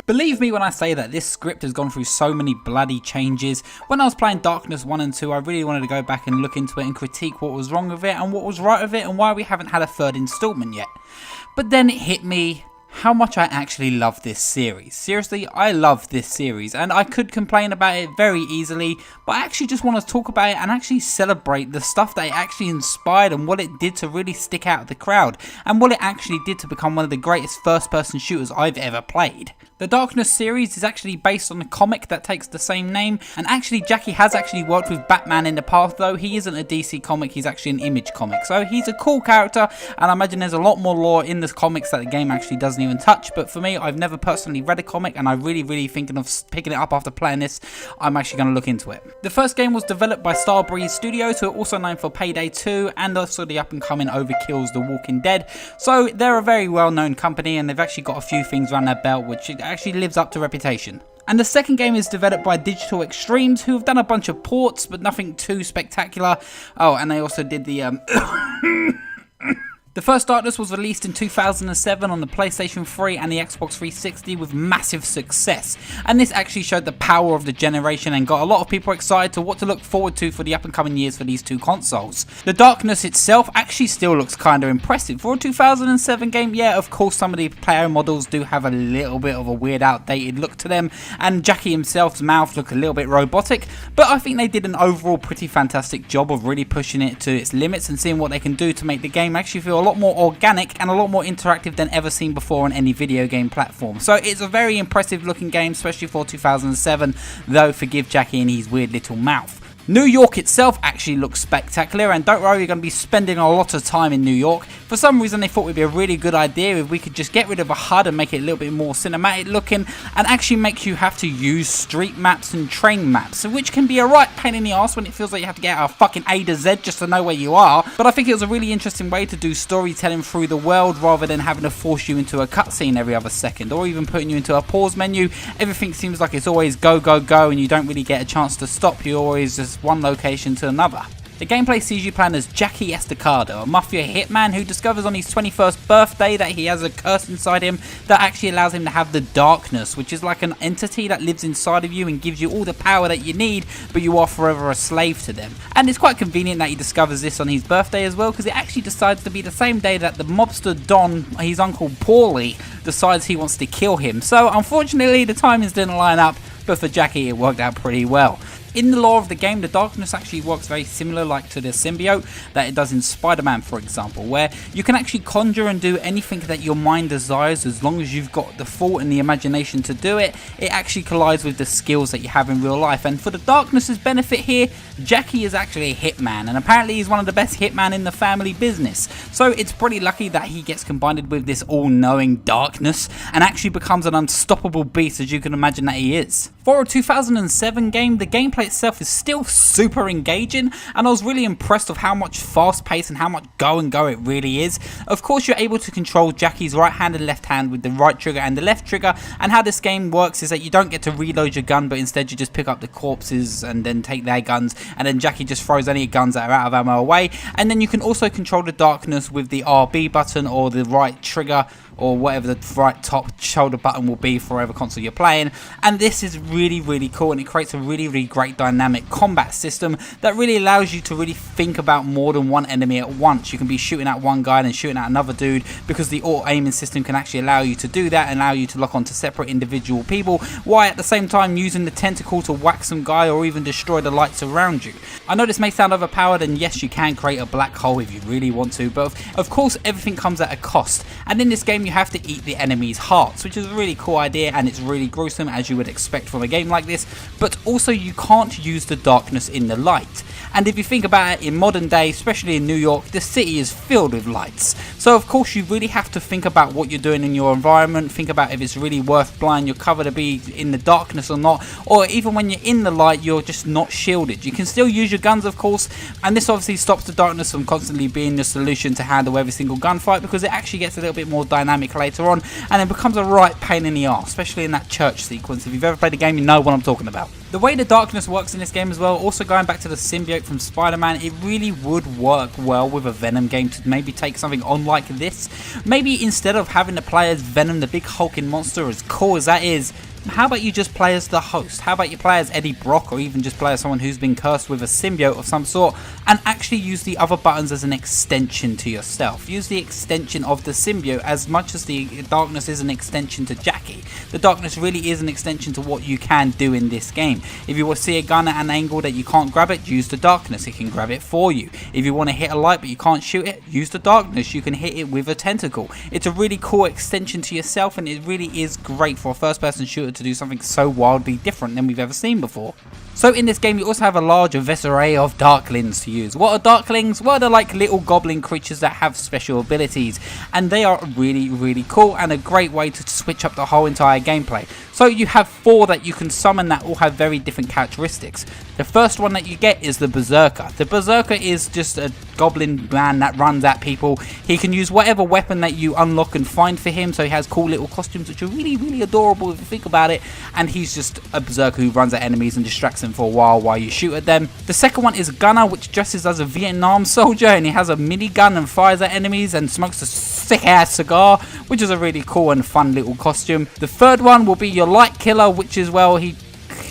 Believe me when I say that this script has gone through so many bloody changes. When I was playing Darkness 1 and 2, I really wanted to go back and look into it and critique what was wrong with it and what was right with it and why we haven't had a third installment yet. But then it hit me how much I actually love this series. Seriously, I love this series and I could complain about it very easily, but I actually just want to talk about it and actually celebrate the stuff that it actually inspired and what it did to really stick out of the crowd and what it actually did to become one of the greatest first-person shooters I've ever played. The Darkness series is actually based on a comic that takes the same name, and actually Jackie has actually worked with Batman in the past, though he isn't a DC comic, he's actually an Image comic. So he's a cool character, and I imagine there's a lot more lore in the comics that the game actually doesn't even touch, but for me, I've never personally read a comic, and I'm really thinking of picking it up after playing this. I'm actually going to look into it. The first game was developed by Starbreeze Studios, who are also known for Payday 2, and also the up-and-coming Overkill's The Walking Dead. So they're a very well-known company, and they've actually got a few things around their belt, which actually lives up to reputation. And the second game is developed by Digital Extremes, who have done a bunch of ports, but nothing too spectacular. Oh, and they also did the The first Darkness was released in 2007 on the PlayStation 3 and the Xbox 360 with massive success, and this actually showed the power of the generation and got a lot of people excited to what to look forward to for the up and coming years for these two consoles. The Darkness itself actually still looks kinda impressive. For a 2007 game, yeah, of course some of the player models do have a little bit of a weird outdated look to them, and Jackie himself's mouth looked a little bit robotic, but I think they did an overall pretty fantastic job of really pushing it to its limits and seeing what they can do to make the game actually feel a lot more organic and a lot more interactive than ever seen before on any video game platform. So it's a very impressive looking game, especially for 2007, though forgive Jackie and his weird little mouth. New York itself actually looks spectacular, and don't worry, you're going to be spending a lot of time in New York. For some reason they thought it would be a really good idea if we could just get rid of a HUD and make it a little bit more cinematic looking and actually make you have to use street maps and train maps, which can be a right pain in the arse when it feels like you have to get out of fucking A to Z just to know where you are. But I think it was a really interesting way to do storytelling through the world rather than having to force you into a cutscene every other second or even putting you into a pause menu. Everything seems like it's always go go go and you don't really get a chance to stop. You're always just one location to another. The gameplay sees you playing as Jackie Estacado, a mafia hitman who discovers on his 21st birthday that he has a curse inside him that actually allows him to have the Darkness, which is like an entity that lives inside of you and gives you all the power that you need, but you are forever a slave to them. And it's quite convenient that he discovers this on his birthday as well, because it actually decides to be the same day that the mobster Don, his uncle Paulie, decides he wants to kill him. So unfortunately the timings didn't line up, but for Jackie it worked out pretty well. In the lore of the game, the Darkness actually works very similar like to the symbiote that it does in Spider-Man, for example, where you can actually conjure and do anything that your mind desires as long as you've got the thought and the imagination to do it. It actually collides with the skills that you have in real life, and for the Darkness's benefit here, Jackie is actually a hitman, and apparently he's one of the best hitman in the family business, so it's pretty lucky that he gets combined with this all-knowing Darkness and actually becomes an unstoppable beast as you can imagine that he is. For a 2007 game, the gameplay itself is still super engaging, and I was really impressed with how much fast pace and how much go and go it really is. Of course, you're able to control Jackie's right hand and left hand with the right trigger and the left trigger, and how this game works is that you don't get to reload your gun, but instead you just pick up the corpses and then take their guns, and then Jackie just throws any guns that are out of ammo away. And then you can also control the Darkness with the RB button or the right trigger, or whatever the right top shoulder button will be for whatever console you're playing. And this is really cool, and it creates a really great dynamic combat system that really allows you to really think about more than one enemy at once. You can be shooting at one guy and then shooting at another dude, because the auto aiming system can actually allow you to do that and allow you to lock onto separate individual people, while at the same time using the tentacle to whack some guy or even destroy the lights around you. I know this may sound overpowered, and yes, you can create a black hole if you really want to, but of course everything comes at a cost, and in this game you have to eat the enemy's hearts, which is a really cool idea, and it's really gruesome as you would expect from a game like this. But also you can't use the Darkness in the light, and if you think about it, in modern day, especially in New York, the city is filled with lights, so of course you really have to think about what you're doing in your environment, think about if it's really worth blinding your cover to be in the Darkness or not, or even when you're in the light you're just not shielded. You can still use your guns, of course, and this obviously stops the Darkness from constantly being the solution to handle every single gunfight, because it actually gets a little bit more dynamic later on, and it becomes a right pain in the arse, especially in that church sequence. If you've ever played the game, you know what I'm talking about. The way the darkness works in this game as well, also going back to the symbiote from Spider-Man, it really would work well with a Venom game to maybe take something on like this. Maybe instead of having to play as Venom, the big hulking monster, as cool as that is, how about you just play as the host? How about you play as Eddie Brock, or even just play as someone who's been cursed with a symbiote of some sort, and actually use the other buttons as an extension to yourself. Use the extension of the symbiote as much as the darkness is an extension to Jackie. The darkness really is an extension to what you can do in this game. If you want to see a gun at an angle that you can't grab it, use the darkness, it can grab it for you. If you want to hit a light but you can't shoot it, use the darkness, you can hit it with a tentacle. It's a really cool extension to yourself, and it really is great for a first person shooter to do something so wildly different than we've ever seen before. So in this game you also have a large array of darklings to use. What are darklings? Well, they're like little goblin creatures that have special abilities, and they are really cool and a great way to switch up the whole entire gameplay. So you have 4 that you can summon that all have very different characteristics. The first one that you get is the Berserker. The Berserker is just a goblin man that runs at people. He can use whatever weapon that you unlock and find for him, so he has cool little costumes which are really adorable if you think about it, and he's just a Berserker who runs at enemies and distracts them for a while you shoot at them. The second one is Gunner, which dresses as a Vietnam soldier, and he has a minigun and fires at enemies and smokes a sick ass cigar, which is a really cool and fun little costume. The third one will be your Light Killer, which is, well, he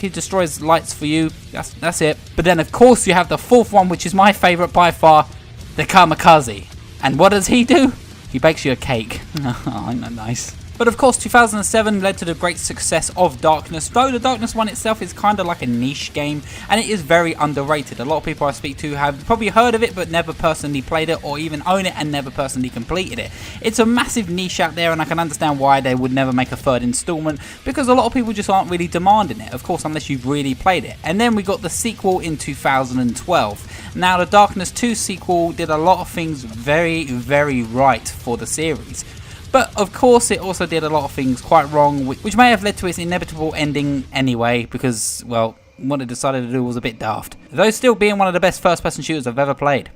destroys lights for you. That's it. But then of course you have the fourth one, which is my favourite by far, the Kamikaze. And what does he do? He bakes you a cake. Oh, isn't that nice? But of course 2007 led to the great success of Darkness, though the Darkness one itself is kind of like a niche game and it is very underrated. A lot of people I speak to have probably heard of it but never personally played it, or even own it and never personally completed it. It's a massive niche out there, and I can understand why they would never make a third installment, because a lot of people just aren't really demanding it, of course, unless you've really played it. And then we got the sequel in 2012. Now the Darkness 2 sequel did a lot of things very right for the series. But of course it also did a lot of things quite wrong, which may have led to its inevitable ending anyway, because, well, what it decided to do was a bit daft. Though still being one of the best first person shooters I've ever played.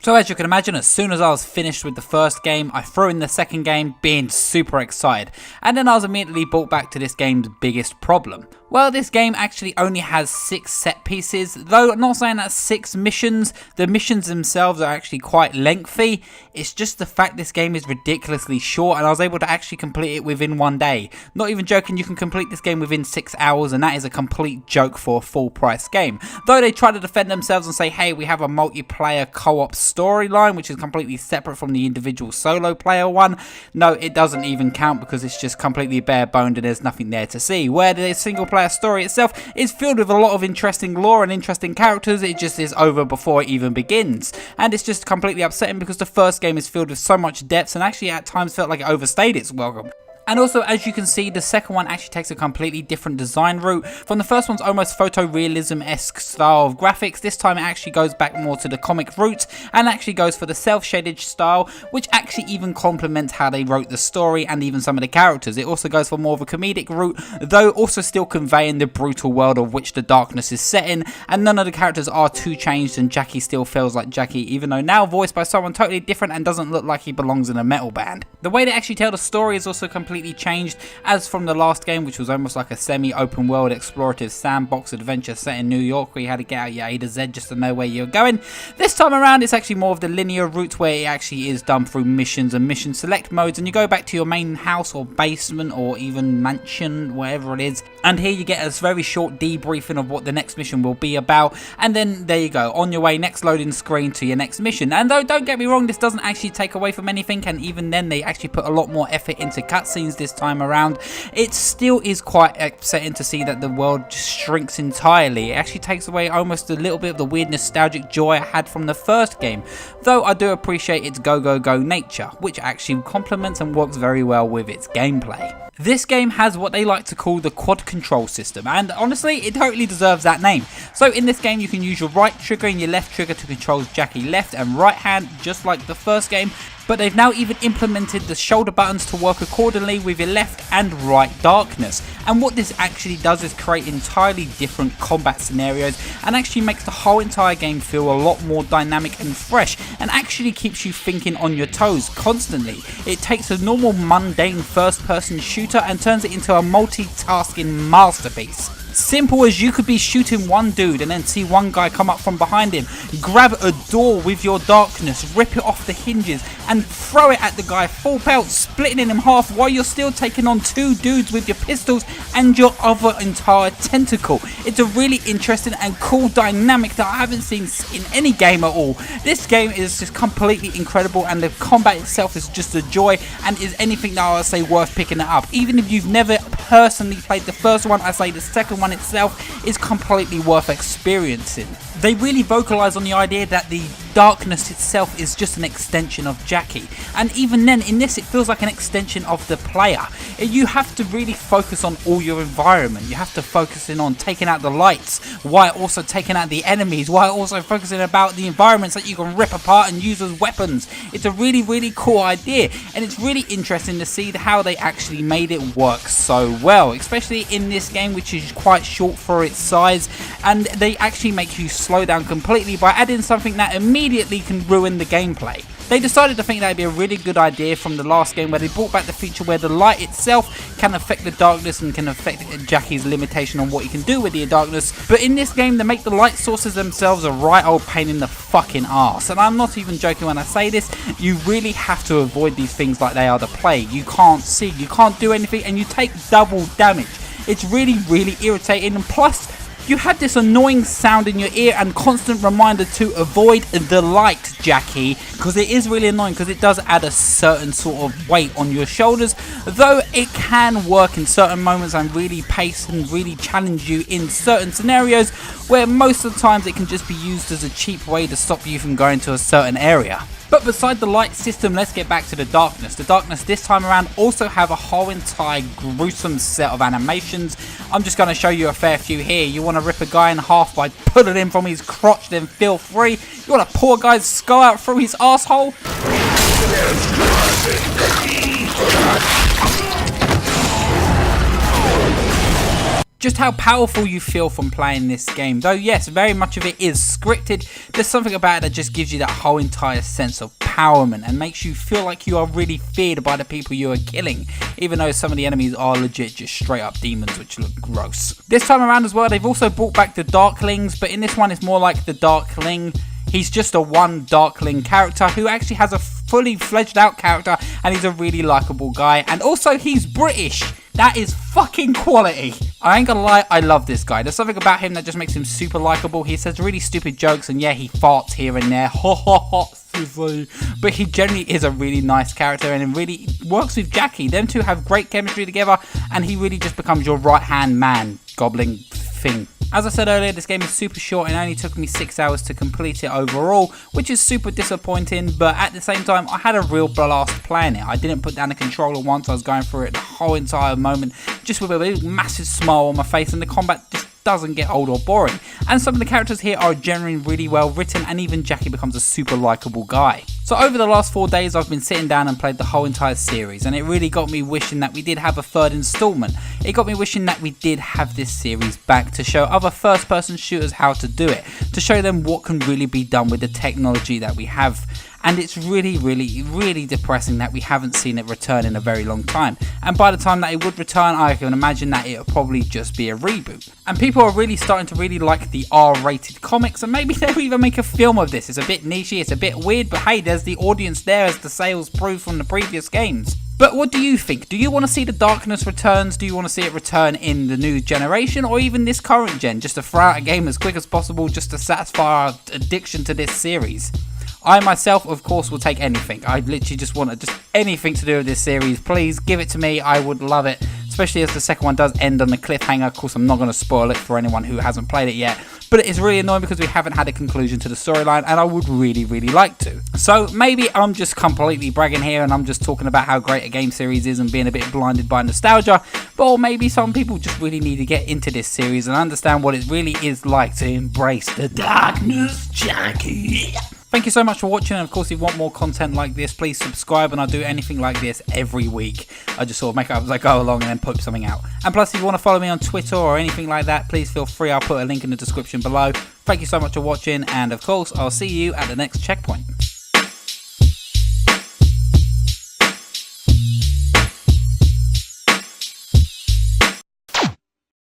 So as you can imagine, as soon as I was finished with the first game, I threw in the second game, being super excited. And then I was immediately brought back to this game's biggest problem. Well, this game actually only has 6 set pieces, though I'm not saying that's 6 missions. The missions themselves are actually quite lengthy. It's just the fact this game is ridiculously short, and I was able to actually complete it within 1 day. Not even joking, you can complete this game within 6 hours, and that is a complete joke for a full price game. Though they try to defend themselves and say, hey, we have a multiplayer co-op storyline, which is completely separate from the individual solo player one. No, it doesn't even count, because it's just completely bare boned and there's nothing there to see. Where the single player story itself is filled with a lot of interesting lore and interesting characters, it just is over before it even begins. And it's just completely upsetting, because the first game is filled with so much depth and actually at times felt like it overstayed its welcome. And also, as you can see, the second one actually takes a completely different design route. From the first one's almost photorealism-esque style of graphics, this time it actually goes back more to the comic roots and actually goes for the self-shaded style, which actually even complements how they wrote the story and even some of the characters. It also goes for more of a comedic route, though also still conveying the brutal world of which the Darkness is set in, and none of the characters are too changed, and Jackie still feels like Jackie, even though now voiced by someone totally different and doesn't look like he belongs in a metal band. The way they actually tell the story is also completely changed, as from the last game, which was almost like a semi-open world explorative sandbox adventure set in New York where you had to get out your A to Z just to know where you're going. This time around it's actually more of the linear route, where it actually is done through missions and mission select modes, and you go back to your main house or basement or even mansion, wherever it is, and here you get a very short debriefing of what the next mission will be about, and then there you go, on your way, next loading screen to your next mission. And though, don't get me wrong, this doesn't actually take away from anything, and even then they actually put a lot more effort into cutscenes this time around. It still is quite upsetting to see that the world just shrinks entirely. It actually takes away almost a little bit of the weird nostalgic joy I had from the first game, though I do appreciate its go nature, which actually complements and works very well with its gameplay. This game has what they like to call the quad control system, and honestly it totally deserves that name. So in this game you can use your right trigger and your left trigger to control Jackie left and right hand, just like the first game. but they've now even implemented the shoulder buttons to work accordingly with your left and right darkness. And what this actually does is create entirely different combat scenarios and actually makes the whole entire game feel a lot more dynamic and fresh, and actually keeps you thinking on your toes constantly. It takes a normal mundane first person shooter and turns it into a multitasking masterpiece. Simple as you could be shooting one dude and then see one guy come up from behind him, grab a door with your darkness, rip it off the hinges and throw it at the guy full pelt, splitting him in half while you're still taking on two dudes with your pistols and your other entire tentacle. It's a really interesting and cool dynamic that I haven't seen in any game at all. This game is just completely incredible, and the combat itself is just a joy and is anything that I would say worth picking it up. Even if you've never personally played the first one, I say the second one itself is completely worth experiencing. They really vocalize on the idea that the darkness itself is just an extension of Jackie, and even then in this it feels like an extension of the player. You have to really focus on all your environment. You have to focus in on taking out the lights while also taking out the enemies, while also focusing about the environments that you can rip apart and use as weapons. It's a really cool idea, and it's really interesting to see how they actually made it work so well, especially in this game which is quite short for its size, and they actually make you slow down completely by adding something that immediately can ruin the gameplay. They decided to think that would be a really good idea from the last game, where they brought back the feature where the light itself can affect the darkness and can affect Jackie's limitation on what he can do with the darkness. But in this game, they make the light sources themselves a right old pain in the fucking arse. And I'm not even joking when I say this. You really have to avoid these things like they are the plague. You can't see, you can't do anything, and you take double damage. It's really irritating, and plus you had this annoying sound in your ear and constant reminder to avoid the light, Jackie, because it is really annoying, because it does add a certain sort of weight on your shoulders, though it can work in certain moments and really pace and really challenge you in certain scenarios where most of the times it can just be used as a cheap way to stop you from going to a certain area. But beside the light system, let's get back to the darkness. The darkness this time around also have a whole entire gruesome set of animations. I'm just going to show you a fair few here. You want to rip a guy in half by pulling him from his crotch, then feel free. You want to pour a guy's skull out through his asshole. Just how powerful you feel from playing this game. Though yes, very much of it is scripted, there's something about it that just gives you that whole entire sense of empowerment and makes you feel like you are really feared by the people you are killing, even though some of the enemies are legit just straight up demons which look gross. This time around as well, they've also brought back the Darklings, but in this one it's more like the Darkling. He's just a one Darkling character who actually has a fully fledged out character, and he's a really likable guy, and also he's British. That is fucking quality. I ain't gonna lie, I love this guy. There's something about him that just makes him super likable. He says really stupid jokes, and yeah, he farts here and there. Ha ha ha. But he generally is a really nice character and really works with Jackie. Them two have great chemistry together, and he really just becomes your right hand man, gobbling thing. As I said earlier, this game is super short and only took me 6 hours to complete it overall, which is super disappointing, but at the same time I had a real blast playing it. I didn't put down the controller once. I was going through it the whole entire moment just with a big massive smile on my face, and the combat just doesn't get old or boring. And some of the characters here are generally really well written, and even Jackie becomes a super likable guy. So over the last 4 days I've been sitting down and played the whole entire series, and it really got me wishing that we did have a third installment. It got me wishing that we did have this series back to show other first person shooters how to do it, to show them what can really be done with the technology that we have. And it's really depressing that we haven't seen it return in a very long time. And by the time that it would return, I can imagine that it'll probably just be a reboot. And people are really starting to really like the R-rated comics, and maybe they'll even make a film of this. It's a bit nichey, it's a bit weird, but hey, there's the audience there, as the sales prove from the previous games. But what do you think? Do you want to see the Darkness returns? Do you want to see it return in the new generation, or even this current gen, just to throw out a game as quick as possible just to satisfy our addiction to this series? I myself, of course, will take anything. I literally just want just anything to do with this series. Please give it to me. I would love it, especially as the second one does end on a cliffhanger. Of course, I'm not going to spoil it for anyone who hasn't played it yet, but it's really annoying because we haven't had a conclusion to the storyline, and I would really like to. So maybe I'm just completely bragging here and I'm just talking about how great a game series is and being a bit blinded by nostalgia, but or maybe some people just really need to get into this series and understand what it really is like to embrace the darkness, Jackie. Thank you so much for watching, and of course if you want more content like this, please subscribe, and I do anything like this every week. I just sort of make it up as I go along and then put something out. And plus, if you want to follow me on Twitter or anything like that, please feel free. I'll put a link in the description below. Thank you so much for watching, and of course I'll see you at the next checkpoint.